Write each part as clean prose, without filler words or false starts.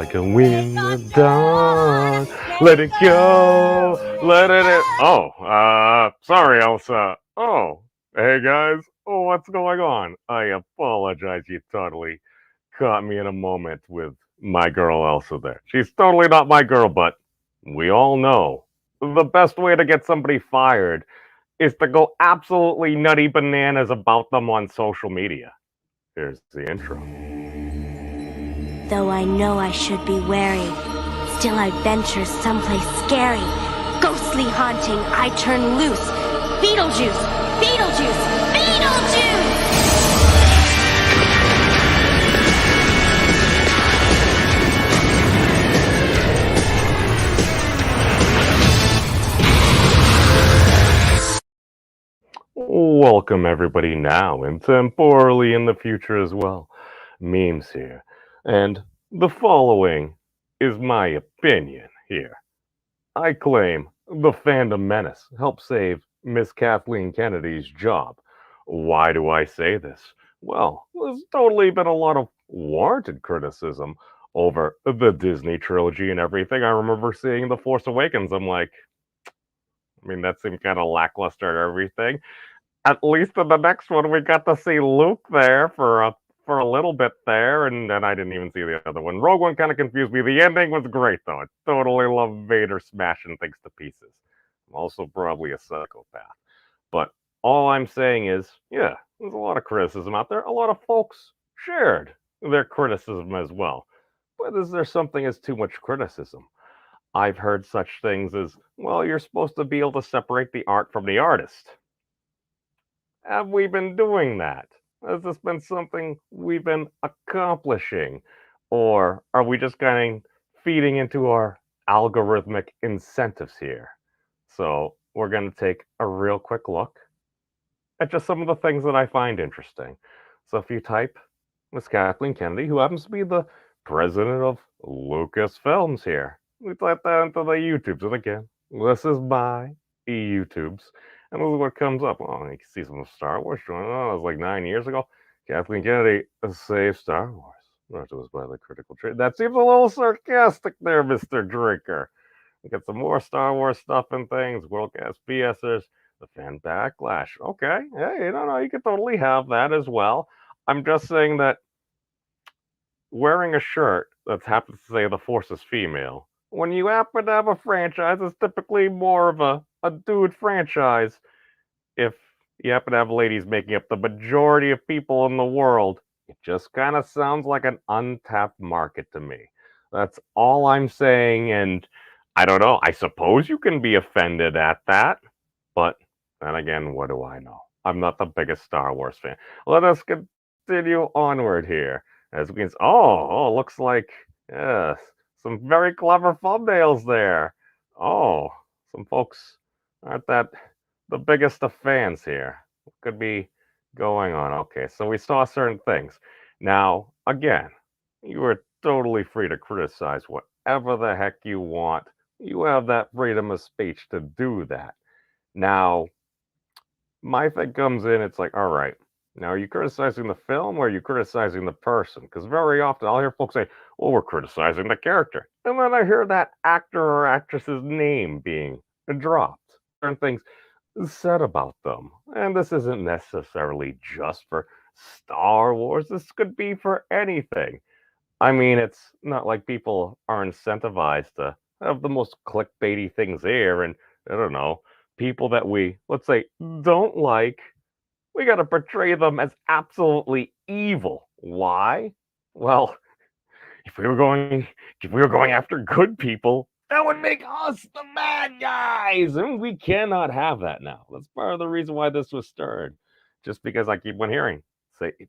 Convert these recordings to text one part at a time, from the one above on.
like a wind at dawn. Let it go, let it in. Oh, sorry, Elsa. Oh, hey guys. Oh, what's going on? I apologize. You totally caught me in a moment with my girl Elsa there. She's totally not my girl, but we all know the best way to get somebody fired is to go absolutely nutty bananas about them on social media. Here's the intro. Though I know I should be wary, still I venture someplace scary. Ghostly haunting, I turn loose. Beetlejuice! Beetlejuice! Beetlejuice! Welcome everybody now and temporally in the future as well. Memes here. And the following is my opinion here. I claim the Fandom Menace helped save Miss Kathleen Kennedy's job. Why do I say this? Well, there's totally been a lot of warranted criticism over the Disney trilogy and everything. I remember seeing The Force Awakens. I'm like, that seemed kind of lackluster and everything. At least in the next one, we got to see Luke there for a little bit there, and then I didn't even see the other one. Rogue One kind of confused me. The ending was great, though. I totally love Vader smashing things to pieces. I'm also probably a psychopath. But all I'm saying is, yeah, there's a lot of criticism out there. A lot of folks shared their criticism as well. But is there something as too much criticism? I've heard such things as, well, you're supposed to be able to separate the art from the artist. Have we been doing that? Has this been something we've been accomplishing? Or are we just kind of feeding into our algorithmic incentives here? So we're going to take a real quick look at just some of the things that I find interesting. So if you type Miss Kathleen Kennedy, who happens to be the president of Lucasfilms here, we type that into the YouTubes. And again, this is my YouTubes. And this is what comes up. Oh, you can see some Star Wars showing. Oh, it was like 9 years ago. Kathleen Kennedy saved Star Wars. Not it was by the critical trade. That seems a little sarcastic there, Mr. Drinker. We got some more Star Wars stuff and things. Worldcast BSers. The fan backlash. Okay. Hey, no, you can totally have that as well. I'm just saying that wearing a shirt that happens to say the Force is female, when you happen to have a franchise, it's typically more of a dude franchise. If you happen to have ladies making up the majority of people in the world, it just kind of sounds like an untapped market to me. That's all I'm saying, and I don't know. I suppose you can be offended at that, but then again, what do I know? I'm not the biggest Star Wars fan. Let us continue onward here. As we can see, looks like, yes, some very clever thumbnails there. Oh, some folks aren't that the biggest of fans here. What could be going on? Okay, so we saw certain things. Now, again, you are totally free to criticize whatever the heck you want. You have that freedom of speech to do that. Now, my thing comes in, it's like, all right, now are you criticizing the film or are you criticizing the person? Because very often I'll hear folks say, well, we're criticizing the character. And then I hear that actor or actress's name being dropped. Certain things said about them. And this isn't necessarily just for Star Wars. This could be for anything. It's not like people are incentivized to have the most clickbaity things there. And I don't know, people that we, let's say, don't like, we got to portray them as absolutely evil. Why? Well, if we were going after good people, that would make us the bad guys, and we cannot have that now. That's part of the reason why this was stirred. Just because I keep on hearing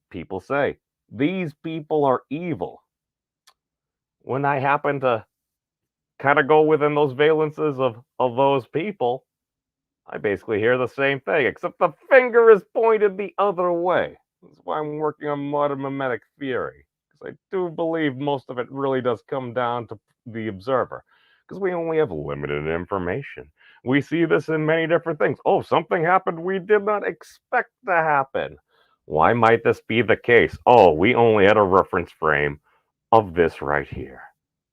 people say these people are evil. When I happen to kind of go within those valences of those people, I basically hear the same thing, except the finger is pointed the other way. That's why I'm working on modern mimetic theory, because I do believe most of it really does come down to the observer, because we only have limited information. We see this in many different things. Oh, something happened we did not expect to happen. Why might this be the case? Oh, we only had a reference frame of this right here.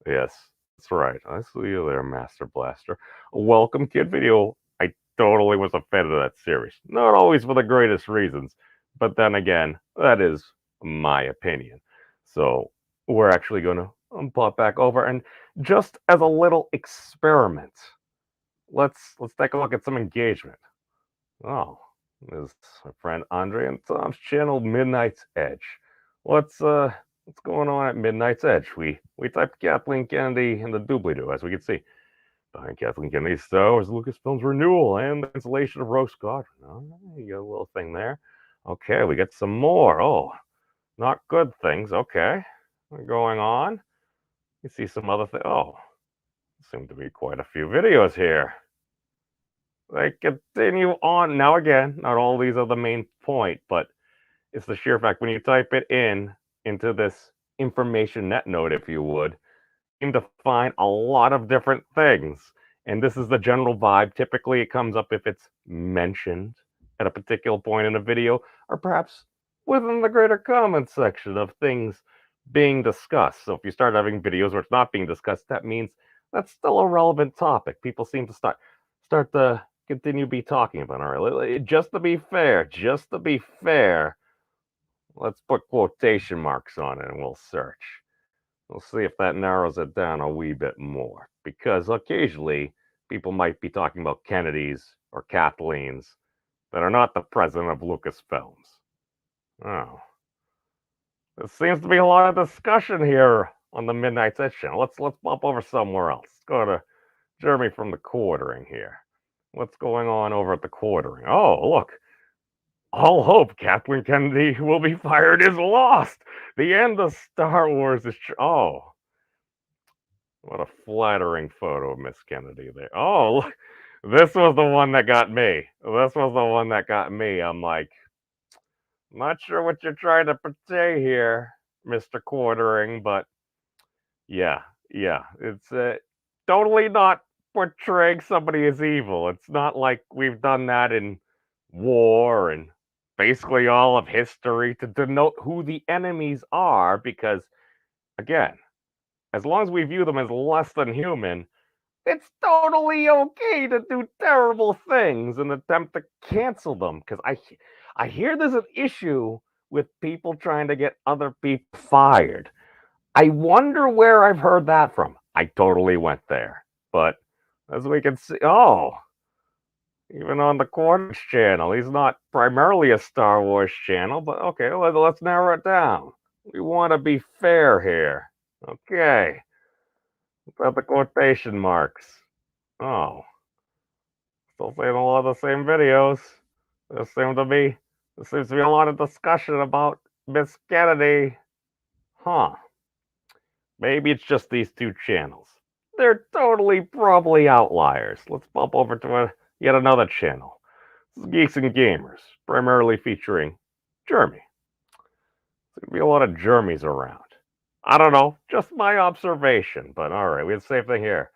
Yes, that's right. I see you there, Master Blaster. Welcome, kid video. I totally was a fan of that series. Not always for the greatest reasons, but then again, that is my opinion. So we're actually going to pop back over, and just as a little experiment, let's take a look at some engagement. Oh, this is my friend Andre and Tom's channel, Midnight's Edge. What's going on at Midnight's Edge? We typed Kathleen Kennedy in the doobly-doo, as we can see. Behind Kathleen Kennedy's Star Wars Lucasfilm's renewal and the cancellation of Rogue Squadron. Oh, you got a little thing there. Okay, we get some more. Oh, not good things. Okay, what's going on? You see some other things. Oh, seem to be quite a few videos here. They continue on. Now, again, not all these are the main point, but it's the sheer fact when you type it into this information net node, if you would, you seem to find a lot of different things. And this is the general vibe. Typically, it comes up if it's mentioned at a particular point in a video, or perhaps within the greater comment section of things being discussed. So if you start having videos where it's not being discussed, that means that's still a relevant topic. People seem to start to continue be talking about. All right, just to be fair, let's put quotation marks on it and we'll search. We'll see if that narrows it down a wee bit more. Because occasionally people might be talking about Kennedys or Kathleens that are not the president of Lucasfilms. Oh. There seems to be a lot of discussion here on the Midnight's Edge channel. Let's bump over somewhere else. Let's go to Jeremy from the Quartering here. What's going on over at the Quartering? Oh, look. All hope Kathleen Kennedy will be fired is lost. The end of Star Wars is... Oh. What a flattering photo of Miss Kennedy there. Oh, look. This was the one that got me. I'm like, not sure what you're trying to portray here, Mr. Quartering, but yeah, it's totally not portraying somebody as evil. It's not like we've done that in war and basically all of history to denote who the enemies are, because, again, as long as we view them as less than human, it's totally okay to do terrible things and attempt to cancel them. Because I hear there's an issue with people trying to get other people fired. I wonder where I've heard that from. I totally went there. But as we can see, oh, even on the Quarters channel, he's not primarily a Star Wars channel, but okay, let's narrow it down. We want to be fair here. Okay. About the quotation marks. Oh. Still seeing a lot of the same videos. There seems to be a lot of discussion about Miss Kennedy. Huh. Maybe it's just these two channels. They're totally probably outliers. Let's bump over to yet another channel. This is Geeks and Gamers, primarily featuring Jeremy. There's gonna be a lot of Jeremys around. I don't know, just my observation, but alright, we have the same thing here.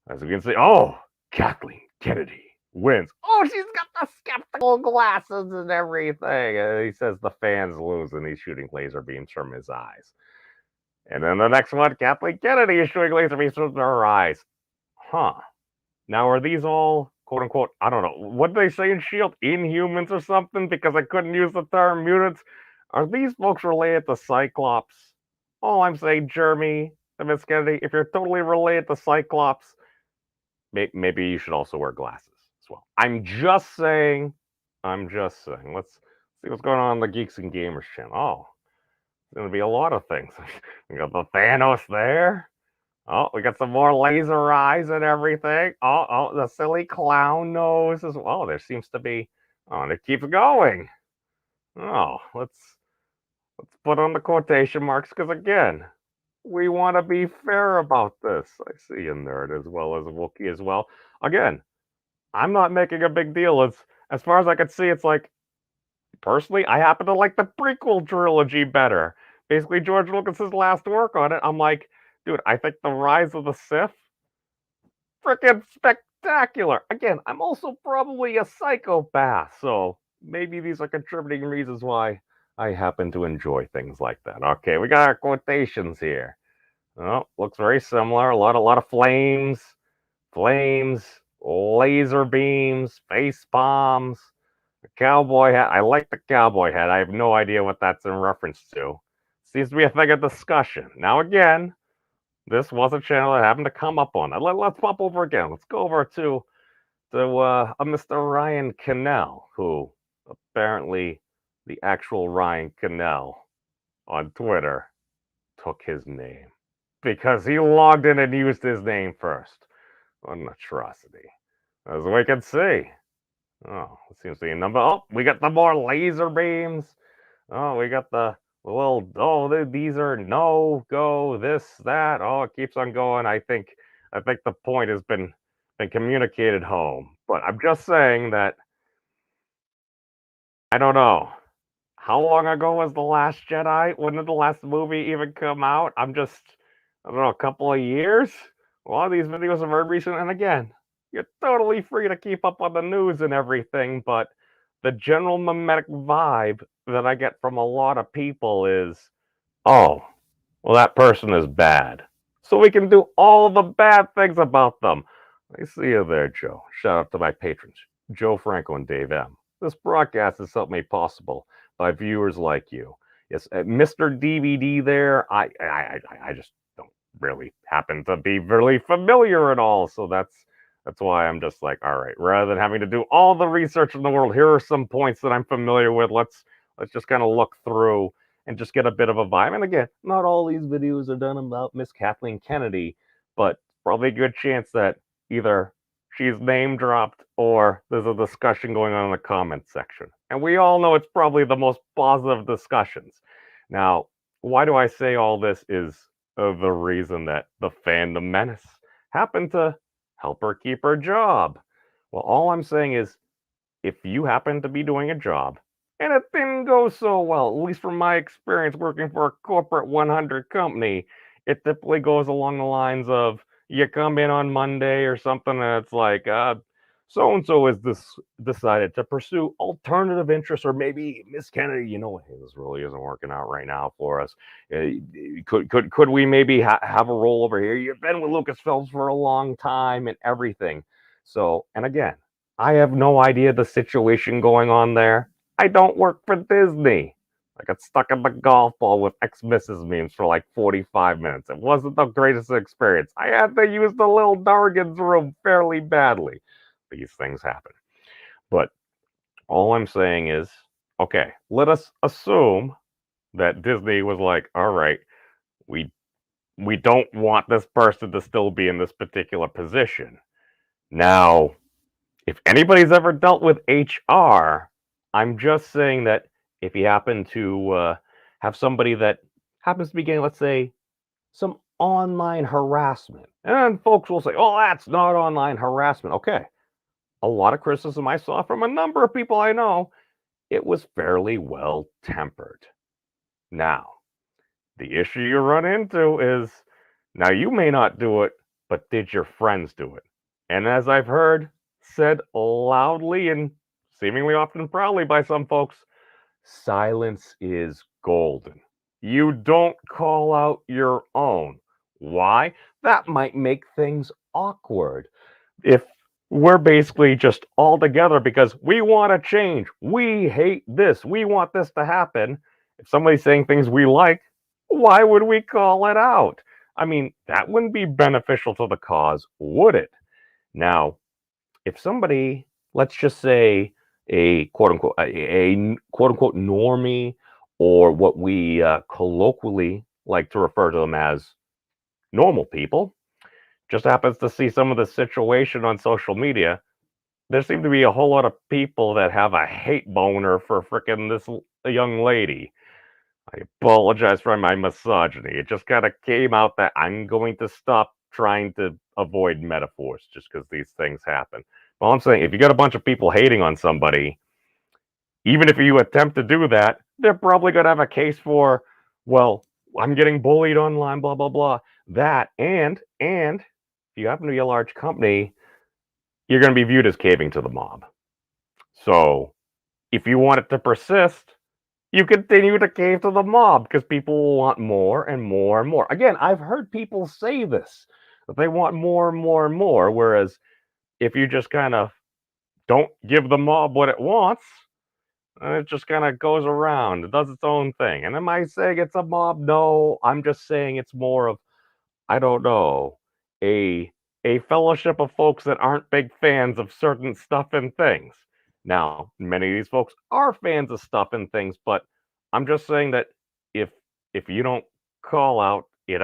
As we can see, oh, Kathleen Kennedy wins. Oh, she's got the skeptical glasses and everything. He says the fans lose and he's shooting laser beams from his eyes. And then the next one, Kathleen Kennedy is shooting laser beams from her eyes. Huh. Now, are these all, quote unquote, I don't know, what do they say in S.H.I.E.L.D.? Inhumans or something? Because I couldn't use the term mutants. Are these folks related to Cyclops? All I'm saying, Jeremy and Miss Kennedy, if you're totally related to Cyclops, maybe you should also wear glasses as well. I'm just saying. Let's see what's going on the Geeks and Gamers channel. Oh, there's going to be a lot of things. We got the Thanos there. Oh, we got some more laser eyes and everything. Oh, the silly clown nose as well. There seems to be. Oh, and it keeps going. Oh, let's put on the quotation marks because, again, we want to be fair about this. I see a nerd as well as a Wookiee as well. Again, I'm not making a big deal. As far as I can see, it's like, personally, I happen to like the prequel trilogy better. Basically, George Lucas's last work on it. I'm like, dude, I think the Rise of the Sith, freaking spectacular. Again, I'm also probably a psychopath, so maybe these are contributing reasons why I happen to enjoy things like that. Okay, we got our quotations here. Oh, looks very similar. A lot of flames, laser beams, face palms, a cowboy hat. I like the cowboy hat. I have no idea what that's in reference to. Seems to be a thing of discussion. Now again, this was a channel that happened to come up on. Let's pop over again. Let's go over to a Mr. Ryan Cannell, who apparently the actual Ryan Cannell on Twitter took his name because he logged in and used his name first. What an atrocity. As we can see. Oh, it seems to be a number. Oh, we got the more laser beams. Oh, we got the these are no go this that. Oh, it keeps on going. I think the point has been communicated home. But I'm just saying that I don't know. How long ago was The Last Jedi? When did the last movie even come out? I don't know, a couple of years? A lot of these videos are very recent, and again, you're totally free to keep up on the news and everything, but the general mimetic vibe that I get from a lot of people is, oh, well, that person is bad. So we can do all the bad things about them. I see you there, Joe. Shout out to my patrons, Joe, Franco, and Dave M. This broadcast is something made possible by viewers like you. Yes, Mr. DVD there, I just don't really happen to be really familiar at all, so that's why I'm just like, all right, rather than having to do all the research in the world, here are some points that I'm familiar with. Let's just kind of look through and just get a bit of a vibe. And again, not all these videos are done about Miss Kathleen Kennedy, but probably a good chance that either she's name dropped or there's a discussion going on in the comments section. And we all know it's probably the most positive discussions. Now, why do I say all this is the reason that the Fandom Menace happened to help her keep her job? Well, all I'm saying is if you happen to be doing a job and it didn't go so well, at least from my experience working for a corporate 100 company, it typically goes along the lines of you come in on Monday or something, and it's like, so and so has decided to pursue alternative interests, or maybe Miss Kennedy, hey, this really isn't working out right now for us. Could we maybe have a role over here? You've been with Lucasfilms for a long time and everything. So, and again, I have no idea the situation going on there. I don't work for Disney. I got stuck in the golf ball with ex-Mrs. memes for like 45 minutes. It wasn't the greatest experience. I had to use the little Dargan's room fairly badly. These things happen. But all I'm saying is, okay, let us assume that Disney was like, all right, we don't want this person to still be in this particular position. Now, if anybody's ever dealt with HR, I'm just saying that if you happen to have somebody that happens to be getting, let's say, some online harassment, and folks will say, oh, that's not online harassment. Okay. A lot of criticism I saw from a number of people I know, it was fairly well tempered. Now, the issue you run into is, now you may not do it, but did your friends do it? And as I've heard said loudly and seemingly often proudly by some folks, silence is golden. You don't call out your own. Why? That might make things awkward. If we're basically just all together because we want to change, we hate this, we want this to happen. If somebody's saying things we like, why would we call it out? I mean, that wouldn't be beneficial to the cause, would it? Now, if somebody, let's just say a quote unquote normie, or what we colloquially like to refer to them as normal people, just happens to see some of the situation on social media, there seem to be a whole lot of people that have a hate boner for frickin' this young lady. I apologize for my misogyny. It just kind of came out that I'm going to stop trying to avoid metaphors just because these things happen. Well, I'm saying if you got a bunch of people hating on somebody, even if you attempt to do that, they're probably going to have a case for, well, I'm getting bullied online, blah, blah, blah. That, and if you happen to be a large company, you're going to be viewed as caving to the mob. So if you want it to persist, you continue to cave to the mob because people want more and more and more. Again, I've heard people say this, that they want more and more and more, whereas if you just kind of don't give the mob what it wants, it just kind of goes around. It does its own thing. And am I saying it's a mob? No, I'm just saying it's more of, I don't know, a a fellowship of folks that aren't big fans of certain stuff and things. Now, many of these folks are fans of stuff and things, but I'm just saying that if if you don't call out, if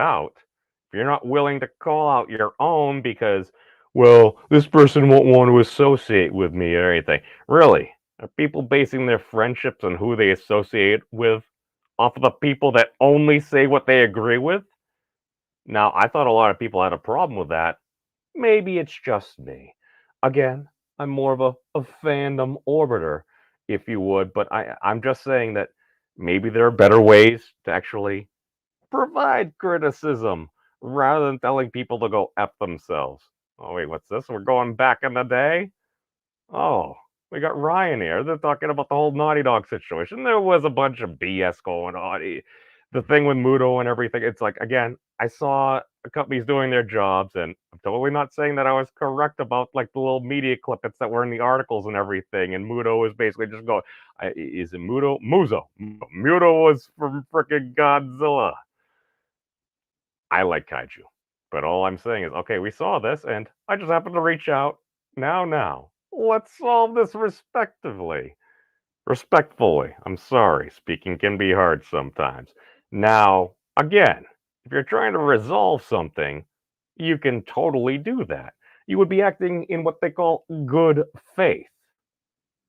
you're not willing to call out your own because, well, this person won't want to associate with me or anything. Really? Are people basing their friendships on who they associate with off of the people that only say what they agree with? Now, I thought a lot of people had a problem with that. Maybe it's just me. Again, I'm more of a fandom orbiter, if you would, but I'm just saying that maybe there are better ways to actually provide criticism rather than telling people to go F themselves. Oh, wait, what's this? We're going back in the day? Oh, we got Ryan here. They're talking about the whole Naughty Dog situation. There was a bunch of BS going on. The thing with Muto and everything. It's like, again, I saw companies doing their jobs, and I'm totally not saying that I was correct about like the little media clippets that were in the articles and everything. And Muto was basically just going, is it Muto? Muzo. Muto was from freaking Godzilla. I like kaiju. But all I'm saying is, okay, we saw this, and I just happened to reach out. Now, let's solve this respectfully. I'm sorry, speaking can be hard sometimes. Now, again, if you're trying to resolve something, you can totally do that. You would be acting in what they call good faith.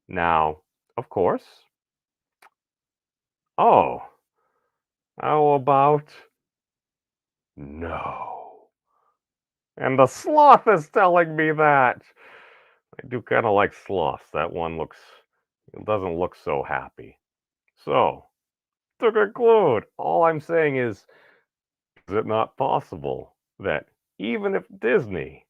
Now, of course, oh, how about no? And the sloth is telling me that. I do kind of like sloths. That one doesn't look so happy. So, to conclude, all I'm saying is it not possible that even if Disney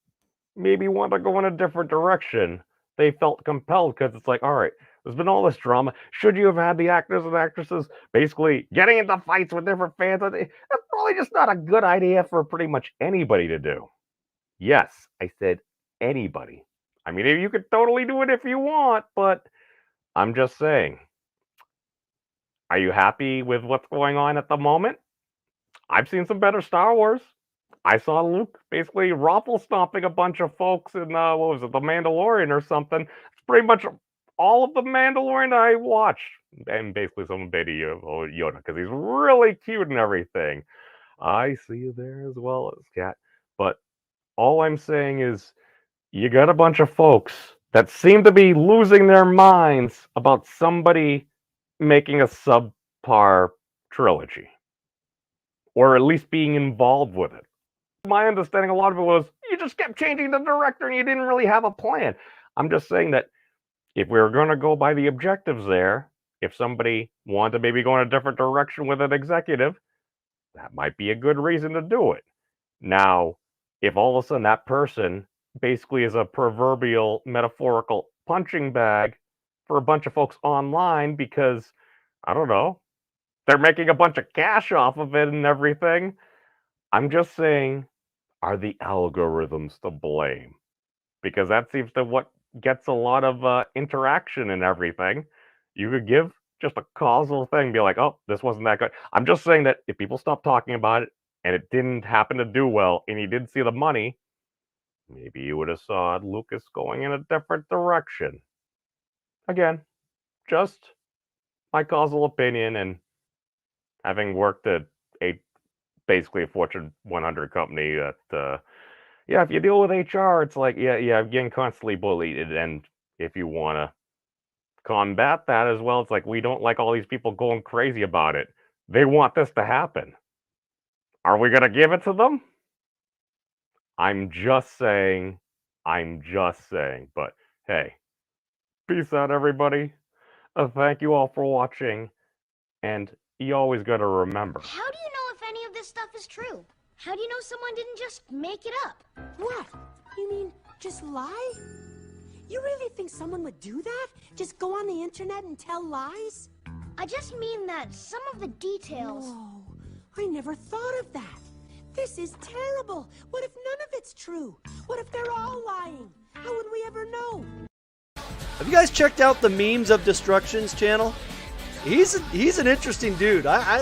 maybe wanted to go in a different direction, they felt compelled because it's like, all right, there's been all this drama. Should you have had the actors and actresses basically getting into fights with different fans? That's probably just not a good idea for pretty much anybody to do. Yes, I said anybody. I mean, you could totally do it if you want, but I'm just saying. Are you happy with what's going on at the moment? I've seen some better Star Wars. I saw Luke basically raffle stomping a bunch of folks in what was it, The Mandalorian or something. It's pretty much all of the Mandalorian I watched, and basically some Baby Yoda because he's really cute and everything. I see you there as well as Cat. But all I'm saying is, you got a bunch of folks that seem to be losing their minds about somebody making a subpar trilogy, or at least being involved with it. My understanding, a lot of it was you just kept changing the director and you didn't really have a plan. I'm just saying that if we were going to go by the objectives there, if somebody wanted to maybe go in a different direction with an executive, that might be a good reason to do it. Now, if all of a sudden that person basically is a proverbial metaphorical punching bag for a bunch of folks online because, I don't know, they're making a bunch of cash off of it and everything, I'm just saying, are the algorithms to blame? Because that seems to what gets a lot of interaction and everything. You could give just a causal thing, be like, oh, this wasn't that good. I'm just saying that if people stop talking about it and it didn't happen to do well and you didn't see the money, maybe you would have saw Lucas going in a different direction. Again, just my causal opinion, and having worked at a basically a Fortune 100 company that yeah, if you deal with HR, it's like, yeah, I'm getting constantly bullied. And if you want to combat that as well, it's like, we don't like all these people going crazy about it. They want this to happen. Are we going to give it to them? I'm just saying. But hey, peace out, everybody. Thank you all for watching. And you always got to remember. How do you know if any of this stuff is true? How do you know someone didn't just make it up? What? You mean just lie? You really think someone would do that? Just go on the internet and tell lies? I just mean that some of the details... Whoa, I never thought of that. This is terrible. What if none of it's true? What if they're all lying? How would we ever know? Have you guys checked out the Memes of Destruction's channel? He's an interesting dude. I